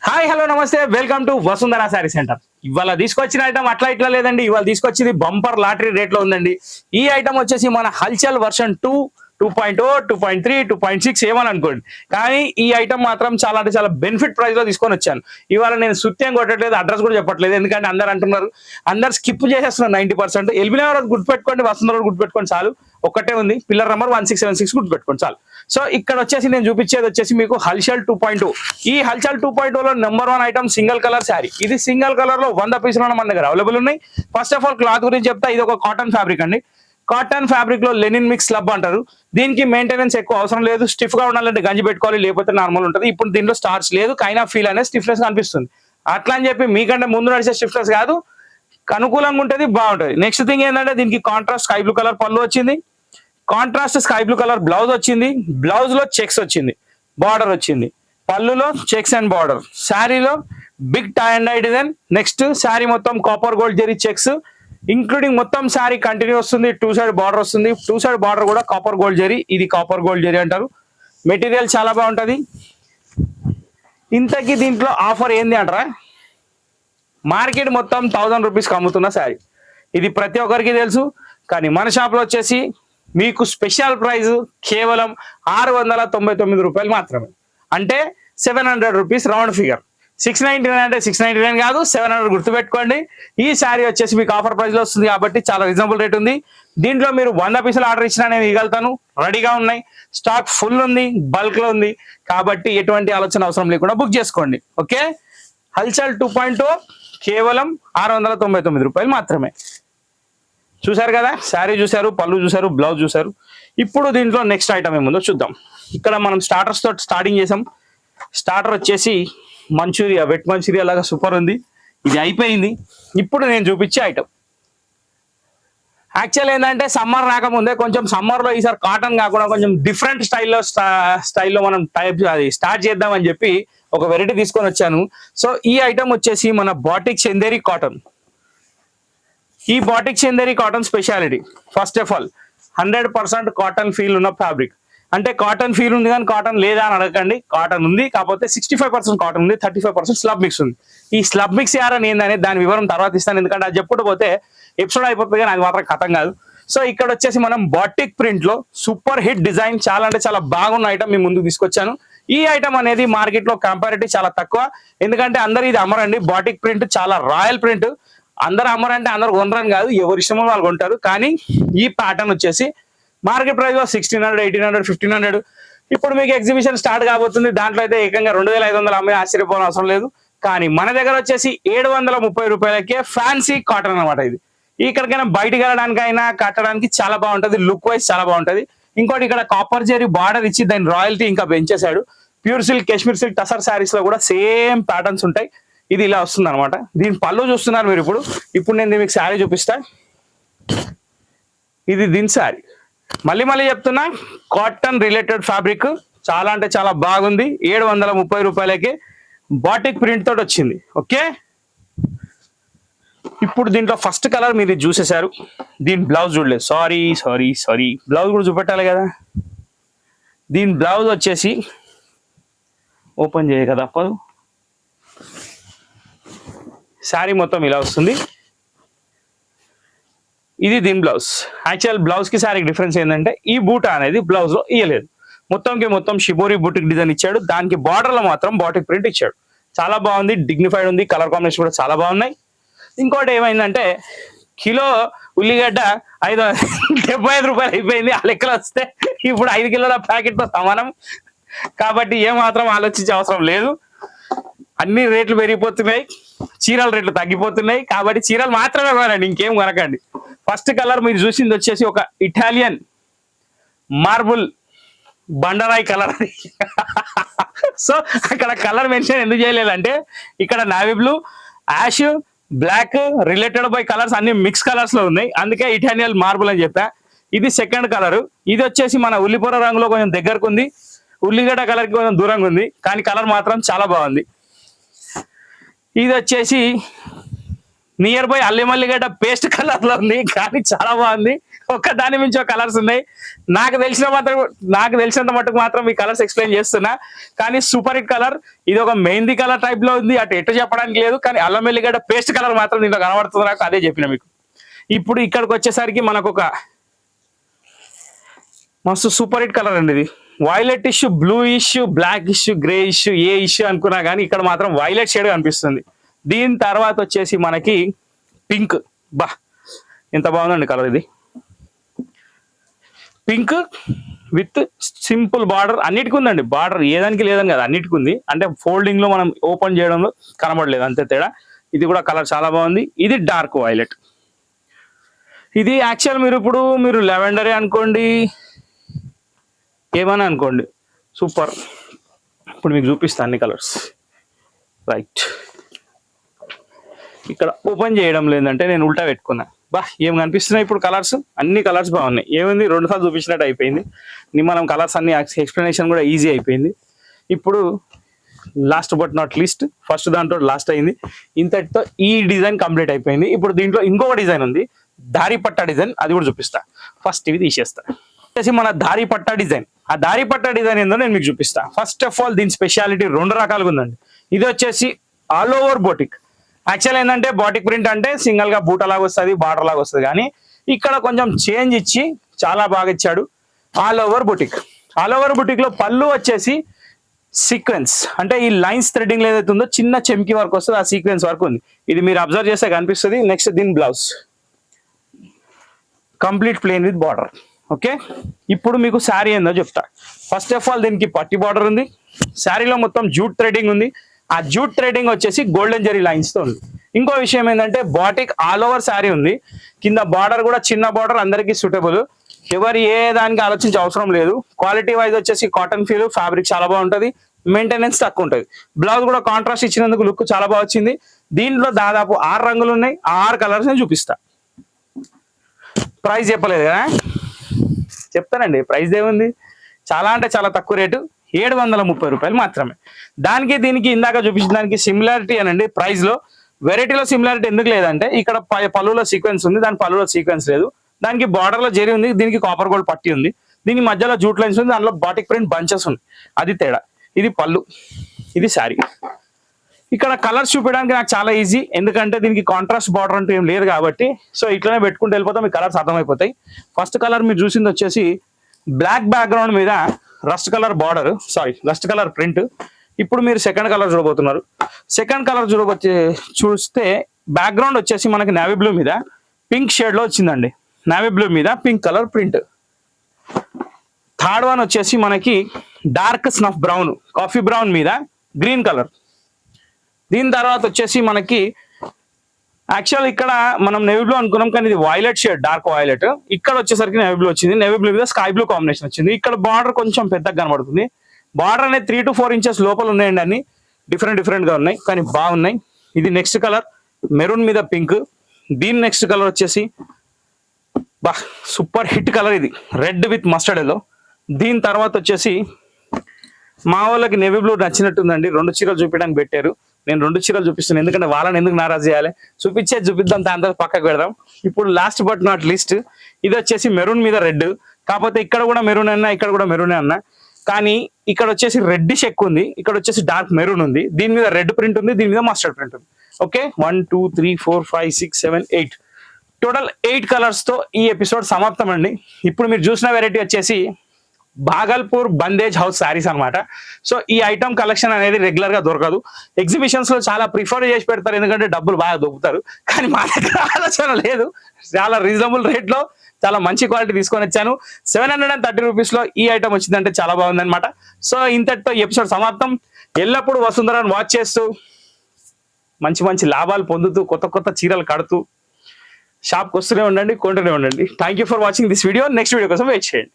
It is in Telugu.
హాయ్ హలో నమస్తే welcome to Vasundhara sari centre. ఇవాళ తీసుకొచ్చిన ఐటమ్ అట్లా ఇట్లా లేదండి. ఇవాళ తీసుకొచ్చింది బంపర్ లాటరీ రేట్ లో ఉందండి. ఈ ఐటమ్ వచ్చేసి మన హల్చల్ వర్షన్ 2.0, 2.3, 2.6 ఏమని అనుకోండి. కానీ ఈ ఐటమ్ మాత్రం చాలా అంటే చాలా బెనిఫిట్ ప్రైస్ లో తీసుకొని వచ్చాను. ఇవాళ నేను సుత్యం కొట్టట్లేదు, అడ్రస్ కూడా చెప్పట్లేదు. ఎందుకంటే అందరు అంటున్నారు, అందరు స్కిప్ చేసేస్తున్నారు 90%. ఎల్బీ నగర్ గుర్తుపెట్టుకోండి, వసుంధర గుర్తుపెట్టుకోండి చాలు. ఒక్కటే ఉంది, పిల్లర్ నెంబర్ 1676 గుర్తుపెట్టుకోండి చాలు. సో ఇక్కడ వచ్చేసి నేను చూపించేది వచ్చేసి మీకు హల్చల్ 2.0. ఈ హల్చల్ 2.0లో number 1 item single colour saree. ఇది సింగిల్ కలర్ లో 100 పీసులు మన దగ్గర అవైలబుల్ ఉన్నాయి. ఫస్ట్ ఆఫ్ ఆల్ క్లాత్ గురించి చెప్తా. ఇది ఒక కాటన్ ఫ్యాబ్రిక్ అండి. కాటన్ ఫ్యాబ్రిక్ లో లెనిన్ మిక్స్ స్లబ్ అంటారు. దీనికి మెయింటెనెన్స్ ఎక్కువ అవసరం లేదు. స్టిఫ్ గా ఉండాలంటే గంజి పెట్టుకోవాలి, లేకపోతే నార్మల్ ఉంటుంది. ఇప్పుడు దీంట్లో స్టార్చ్ లేదు, కైనా ఫీల్ అనేది స్టిఫ్నెస్ కనిపిస్తుంది. అట్లా అని చెప్పి మీకంటే ముందు నడిచే స్టిఫ్నెస్ కాదు, అనుకూలంగా ఉంటుంది, బాగుంటుంది. నెక్స్ట్ థింగ్ ఏంటంటే దీనికి కాంట్రాస్ట్ స్కై బ్లూ కలర్ పళ్ళు వచ్చింది, contrast sky blue colour blouse వచ్చింది. బ్లౌజ్ లో చెక్స్ వచ్చింది, బార్డర్ వచ్చింది. పళ్ళులో చెక్స్ అండ్ బార్డర్. శారీలో big tie and dye design. Next saree మొత్తం copper gold zari checks, including మొత్తం శారీ కంటిన్యూ వస్తుంది. 2 సైడ్ బార్డర్ వస్తుంది. 2 సైడ్ బార్డర్ కూడా కాపర్ గోల్డ్ జెరీ. ఇది కాపర్ గోల్డ్ జెరీ అంటారు. మెటీరియల్ చాలా బాగుంటది. ఇంతకీ దీంట్లో ఆఫర్ ఏంది అంటారా? మార్కెట్ మొత్తం 1000 రూపీస్కి అమ్ముతున్న శారీ ఇది ప్రతి ఒక్కరికి తెలుసు. కానీ మన షాప్ లో వచ్చేసి మీకు స్పెషల్ ప్రైస్ కేవలం 699 రూపాయలు మాత్రమే. అంటే 700 రూపీస్ రౌండ్ ఫిగర్. 699 అంటే 699 కాదు, 700 గుర్తుపెట్టుకోండి. ఈ శారీ వచ్చేసి మీకు ఆఫర్ ప్రైస్ లో వస్తుంది కాబట్టి చాలా రీజనబుల్ రేట్ ఉంది. దీంట్లో మీరు 100 పీసులు ఆర్డర్ ఇచ్చినా నేను ఇవ్వగలుగుతాను. రెడీగా ఉన్నాయి, స్టాక్ ఫుల్ ఉంది, బల్క్ లో ఉంది. కాబట్టి ఎటువంటి ఆలోచన అవసరం లేకుండా బుక్ చేసుకోండి. ఓకే, హల్చల్ 2.0 కేవలం 699 రూపాయలు మాత్రమే. చూసారు కదా, శారీ చూసారు, పళ్ళు చూసారు, బ్లౌజ్ చూసారు. ఇప్పుడు దీంట్లో నెక్స్ట్ ఐటమ్ ఏముందో చూద్దాం. ఇక్కడ మనం స్టార్టర్స్ తోటి స్టార్టింగ్ చేసాం. స్టార్టర్ వచ్చేసి మంచూరియా, వెట్ మంచూరియా లాగా సూపర్ ఉంది. ఇది అయిపోయింది. ఇప్పుడు నేను చూపించే ఐటమ్ యాక్చువల్ ఏంటంటే సమ్మర్ రాకముందే కొంచెం సమ్మర్లో ఈసారి కాటన్ కాకుండా కొంచెం డిఫరెంట్ స్టైల్లో మనం అది స్టార్ట్ చేద్దామని చెప్పి ఒక వెరైటీ తీసుకొని వచ్చాను. సో ఈ ఐటమ్ వచ్చేసి మన బాటిక్ చందేరి కాటన్. ఈ batik Chanderi cotton speciality first of all 100% cotton feel ఉన్న ఫ్యాబ్రిక్. అంటే కాటన్ ఫీల్ ఉంది కానీ కాటన్ లేదా అని అడగండి, కాటన్ ఉంది. కాకపోతే 65% కాటన్ ఉంది, 35% స్లబ్ మిక్స్ ఉంది. ఈ స్లబ్ మిక్స్ యారని ఏందనే దాని వివరం తర్వాత ఇస్తాను, ఎందుకంటే అది చెప్పుకుంటూ పోతే ఎపిసోడ్ అయిపోతుంది కానీ అది మాత్రం కథం కాదు. సో ఇక్కడ వచ్చేసి మనం బాటిక్ ప్రింట్ లో సూపర్ హిట్ డిజైన్, చాలా అంటే చాలా బాగున్న ఐటమ్ మీ ముందుకు తీసుకొచ్చాను. ఈ ఐటమ్ అనేది మార్కెట్ లో కంపారిటివ్ చాలా తక్కువ, ఎందుకంటే అందరు ఇది అమ్మరండి. బాటిక్ ప్రింట్ చాలా రాయల్ ప్రింట్. అందరు అమ్మరంటే అందరు కొనరని కాదు, ఎవరి ఇష్టమో వాళ్ళు కొంటారు. కానీ ఈ ప్యాటర్న్ వచ్చేసి మార్కెట్ ప్రైస్ లో 1600, 1800, 1500. ఇప్పుడు మీకు ఎగ్జిబిషన్ స్టార్ట్ కాబోతుంది, దాంట్లో అయితే ఏకంగా 2500 అమ్మే ఆశ్చర్యపోవడం అవసరం లేదు. కానీ మన దగ్గర వచ్చేసి 730 రూపాయలకే ఫ్యాన్సీ కాటన్ అనమాట. ఇది ఇక్కడికైనా బయటకు వెళ్ళడానికైనా కట్టడానికి చాలా బాగుంటది, లుక్ వైజ్ చాలా బాగుంటది. ఇంకోటి ఇక్కడ కాపర్ జెరీ బార్డర్ ఇచ్చి దాని రాయల్టీ ఇంకా పెంచేశాడు. Pure silk, Kashmir silk, tussar sarees లో కూడా సేమ్ ప్యాటర్న్స్ ఉంటాయి. ఇది ఇలా వస్తుంది అనమాట. దీని పళ్ళు చూస్తున్నారు మీరు. ఇప్పుడు నేను మీకు శారీ చూపిస్తా. ఇది దీని శారీ. మళ్ళీ చెప్తున్నా, కాటన్ రిలేటెడ్ ఫ్యాబ్రిక్, చాలా అంటే చాలా బాగుంది. 730 రూపాయలకి బాటిక్ ప్రింట్ తోటి వచ్చింది. ఓకే, ఇప్పుడు దీంట్లో ఫస్ట్ కలర్ మీరు చూసేశారు. దీని బ్లౌజ్ చూడలేదు, సారీ. బ్లౌజ్ కూడా చూపెట్టాలి కదా. దీని బ్లౌజ్ వచ్చేసి ఓపెన్ చేయ కదా తప్పదు. శారీ మొత్తం ఇలా వస్తుంది. ఇది దీని బ్లౌజ్. యాక్చువల్ బ్లౌజ్ కి శారీకి డిఫరెన్స్ ఏంటంటే ఈ బూటా అనేది బ్లౌజ్ లో ఇయ్యలేదు. మొత్తం షిబోరి బూటిక్ డిజైన్ ఇచ్చాడు. దానికి బార్డర్ లో మాత్రం బాటిక్ ప్రింట్ ఇచ్చాడు. చాలా బాగుంది, డిగ్నిఫైడ్ ఉంది. కలర్ కాంబినేషన్ కూడా చాలా బాగున్నాయి. ఇంకోటి ఏమైందంటే కిలో ఉల్లిగడ్డ 75 రూపాయలు అయిపోయింది. ఆ లెక్కలు వస్తే ఇప్పుడు 5 కిలోల ప్యాకెట్ తో సమానం. కాబట్టి ఏమాత్రం ఆలోచించే అవసరం లేదు. అన్ని రేట్లు పెరిగిపోతున్నాయి, చీరల రేట్లు తగ్గిపోతున్నాయి. కాబట్టి చీరలు మాత్రమే కొనండి, ఇంకేం కొనకండి. ఫస్ట్ కలర్ మీరు చూసింది వచ్చేసి ఒక ఇటాలియన్ మార్బుల్ బండరాయి కలర్. సో అక్కడ కలర్ మెన్షన్ ఎందుకు చేయలేదంటే ఇక్కడ navy blue, ash, black related by colours అన్ని మిక్స్ కలర్స్ లో ఉన్నాయి, అందుకే ఇటాలియన్ మార్బుల్ అని చెప్పా. ఇది సెకండ్ కలర్. ఇది వచ్చేసి మన ఉల్లిపొర రంగులో కొంచెం దగ్గరకు ఉంది, ఉల్లిగడ్డ కలర్ కి కొంచెం దూరంగా ఉంది, కానీ కలర్ మాత్రం చాలా బాగుంది. ఇది వచ్చేసి నియర్ బై అల్లం మల్లిగడ్డ పేస్ట్ కలర్ లో ఉంది, కానీ చాలా బాగుంది. ఒక్క దాని మించి కలర్స్ ఉన్నాయి. నాకు తెలిసినంత మటుకు మాత్రం ఈ కలర్స్ ఎక్స్ప్లెయిన్ చేస్తున్నా, కానీ సూపర్ హిట్ కలర్. ఇది ఒక మెహందీ కలర్ టైప్ లో ఉంది, అటు ఎటు చెప్పడానికి లేదు, కానీ అల్లం మల్లిగడ్డ పేస్ట్ కలర్ మాత్రం దీంట్లో కనబడుతుంది నాకు, అదే చెప్పిన మీకు. ఇప్పుడు ఇక్కడికి వచ్చేసరికి మనకు ఒక మస్తు సూపర్ హిట్ కలర్ అండి. ఇది violet issue, blue issue, black issue, grey issue, ఏ ఇష్యూ అనుకున్నా కానీ ఇక్కడ మాత్రం వైలెట్ షేడ్ కనిపిస్తుంది. దీని తర్వాత వచ్చేసి మనకి పింక్. బా ఎంత బాగుందండి కలర్. ఇది పింక్ విత్ సింపుల్ బార్డర్, అన్నిటికీ ఉందండి బార్డర్, ఏదానికి లేదని కదా, అన్నిటికీ ఉంది. అంటే ఫోల్డింగ్ లో మనం ఓపెన్ చేయడంలో కనబడలేదు, అంతే తేడా. ఇది కూడా కలర్ చాలా బాగుంది. ఇది డార్క్ వైలెట్. ఇది యాక్చువల్ మీరు లెవెండరే అనుకోండి, ఏమని అనుకోండి, సూపర్. ఇప్పుడు మీకు చూపిస్తాను అన్ని కలర్స్. రైట్, ఇక్కడ ఓపెన్ చేయడం లేదంటే నేను ఉల్టా పెట్టుకున్నా. బా ఏం కనిపిస్తున్నాయి ఇప్పుడు కలర్స్, అన్ని కలర్స్ బాగున్నాయి. ఏముంది 2 సార్లు చూపించినట్టు అయిపోయింది. మనం కలర్స్ అన్ని ఎక్స్ప్లెనేషన్ కూడా ఈజీ అయిపోయింది. ఇప్పుడు last but not least, first దాంట్లో లాస్ట్ అయింది. ఇంతటితో ఈ డిజైన్ కంప్లీట్ అయిపోయింది. ఇప్పుడు దీంట్లో ఇంకొక డిజైన్ ఉంది, దారి పట్టా డిజైన్, అది కూడా చూపిస్తా. ఫస్ట్ ఇవి తీసేస్తా. మన దారి పట్టా డిజైన్. ఆ దారి పట్టా డిజైన్ ఏందో నేను మీకు చూపిస్తా. ఫస్ట్ ఆఫ్ ఆల్ దీని స్పెషాలిటీ 2 రకాలుగా ఉందండి. ఇది వచ్చేసి ఆల్ ఓవర్ బోటిక్. యాక్చువల్ ఏంటంటే బాటిక్ ప్రింట్ అంటే సింగల్ గా బూట లాగా వస్తుంది, బార్డర్ లాగా వస్తుంది, కానీ ఇక్కడ కొంచెం చేంజ్ ఇచ్చి చాలా బాగా ఇచ్చాడు. All over boutique. All over boutique లో పళ్ళు వచ్చేసి సీక్వెన్స్, అంటే ఈ లైన్స్ థ్రెడ్డింగ్ ఏదైతే ఉందో చిన్న చెమ్కి వర్క్ వస్తుంది, ఆ సీక్వెన్స్ వర్క్ ఉంది. ఇది మీరు అబ్జర్వ్ చేస్తే కనిపిస్తుంది. నెక్స్ట్ దీని blouse complete plane with border. Okay, ఇప్పుడు మీకు శారీ ఏందో చెప్తా. ఫస్ట్ ఆఫ్ ఆల్ దీనికి పట్టి బార్డర్ ఉంది. శారీలో మొత్తం జూట్ థ్రెడ్డింగ్ ఉంది. ఆ జూట్ థ్రెడ్డింగ్ వచ్చేసి గోల్డెన్ జరీ లైన్స్ తో ఉంది. ఇంకో విషయం ఏంటంటే బాటిక్ ఆల్ ఓవర్ శారీ ఉంది. కింద బార్డర్ కూడా చిన్న బార్డర్, అందరికీ సూటబుల్. ఎవరు ఏ దానికి ఆలోచించే అవసరం లేదు. క్వాలిటీ వైజ్ వచ్చేసి కాటన్ ఫీల్, ఫ్యాబ్రిక్ చాలా బాగుంటుంది, మెయింటెనెన్స్ తక్కువ ఉంటుంది. బ్లౌజ్ కూడా కాంట్రాస్ట్ ఇచ్చినందుకు లుక్ చాలా బాగా వచ్చింది. దీంట్లో దాదాపు 6 రంగులు ఉన్నాయి, 6 కలర్స్ నేను చూపిస్తా. ప్రైస్ చెప్పలేదు కదా, చెప్తానండి. ప్రైస్ ఏముంది, చాలా అంటే చాలా తక్కువ రేటు, 730 రూపాయలు మాత్రమే. దానికి దీనికి ఇందాక చూపించిన దానికి సిమిలారిటీ అనండి ప్రైస్ లో. వెరైటీలో సిమిలారిటీ ఎందుకు లేదంటే ఇక్కడ పళ్ళులో సీక్వెన్స్ ఉంది, దాని పళ్ళులో సీక్వెన్స్ లేదు. దానికి బార్డర్ లో జెరీ ఉంది, దీనికి కాపర్ గోల్డ్ పట్టి ఉంది. దీని మధ్యలో జూట్ లైన్స్ ఉంది, దానిలో బాటిక్ ప్రింట్ బంచెస్ ఉంది, అది తేడా. ఇది పళ్ళు, ఇది శారీ. ఇక్కడ కలర్స్ చూపించడానికి నాకు చాలా ఈజీ, ఎందుకంటే దీనికి కాంట్రాస్ట్ బార్డర్ అంటూ ఏం లేదు కాబట్టి. సో ఇట్లనే పెట్టుకుంటూ వెళ్ళిపోతాం, మీ కలర్స్ అర్థమైపోతాయి. ఫస్ట్ కలర్ మీరు చూసింది వచ్చేసి బ్లాక్ బ్యాక్గ్రౌండ్ మీద rust colour border, rust colour print. ఇప్పుడు మీరు సెకండ్ కలర్ చూడబోతున్నారు. సెకండ్ కలర్ చూస్తే బ్యాక్గ్రౌండ్ వచ్చేసి మనకి నేవీ బ్లూ మీద పింక్ షేడ్ లో వచ్చిందండి. నేవీ బ్లూ మీద pink colour print. Third one వచ్చేసి మనకి dark snuff brown, coffee brown మీద గ్రీన్ కలర్. దీని తర్వాత వచ్చేసి మనకి యాక్చువల్ ఇక్కడ మనం నేవీ బ్లూ అనుకున్నాం, కానీ ఇది వైలెట్ షేడ్, డార్క్ వైలెట్. ఇక్కడ వచ్చేసరికి నేవీ బ్లూ వచ్చింది. నేవీ బ్లూ మీద స్కై బ్లూ కాంబినేషన్ వచ్చింది. ఇక్కడ బార్డర్ కొంచెం పెద్దగా కనబడుతుంది. బార్డర్ అనేది 3 to 4 ఇంచెస్ లోపల ఉన్నాయండి. అన్ని డిఫరెంట్ గా ఉన్నాయి, కానీ బాగున్నాయి. ఇది నెక్స్ట్ కలర్ మెరూన్ మీద పింక్. దీని నెక్స్ట్ కలర్ వచ్చేసి సూపర్ హిట్ కలర్, ఇది రెడ్ విత్ మస్టర్డ్ ఎల్లో. దీని తర్వాత వచ్చేసి మా వాళ్ళకి నేవీ బ్లూ నచ్చినట్టుందండి, 2 చీరలు చూపించడానికి పెట్టారు. నేను 2 చీరలు చూపిస్తున్నాను, ఎందుకంటే వాళ్ళని ఎందుకు నారాజు చేయాలి, చూపిద్దాం, దాని తర్వాత పక్కకు పెడదాం. ఇప్పుడు లాస్ట్ బట్ నాట్ లీస్ట్, ఇది వచ్చేసి మెరూన్ మీద రెడ్. కాకపోతే ఇక్కడ కూడా మెరూన్ అన్నా, ఇక్కడ కూడా మెరూన్ అన్నా, కానీ ఇక్కడ వచ్చేసి రెడ్డిష్ ఎక్కువ ఉంది, ఇక్కడ వచ్చేసి డార్క్ మెరూన్ ఉంది. దీని మీద రెడ్ ప్రింట్ ఉంది, దీని మీద మస్టర్డ్ ప్రింట్ ఉంది. ఓకే, 1 2 3 4 5 6 7 8 టోటల్ 8 కలర్స్ తో ఈ ఎపిసోడ్ సమాప్తం అండి. ఇప్పుడు మీరు చూసిన వెరైటీ వచ్చేసి భాగల్పూర్ బందేజ్ హౌస్ శారీస్ అన్నమాట. సో ఈ ఐటమ్ కలెక్షన్ అనేది రెగ్యులర్ గా దొరకదు. ఎగ్జిబిషన్స్ లో చాలా ప్రిఫర్ చేసి పెడతారు, ఎందుకంటే డబ్బులు బాగా దొరుకుతారు. కానీ మా దగ్గర ఆలోచన లేదు, చాలా రీజనబుల్ రేట్ లో చాలా మంచి క్వాలిటీ తీసుకొని వచ్చాను. 730 రూపీస్ లో ఈ ఐటమ్ వచ్చిందంటే చాలా బాగుంది అనమాట. సో ఇంతటితో ఎపిసోడ్ సమాప్తం. ఎల్లప్పుడూ వసుంధరని వాచ్ చేస్తూ మంచి లాభాలు పొందుతూ కొత్త చీరలు కడుతూ షాప్కి వస్తూనే ఉండండి, కొంటూనే ఉండండి. Thank you for watching this video. Next video కోసం వెయిట్ చేయండి.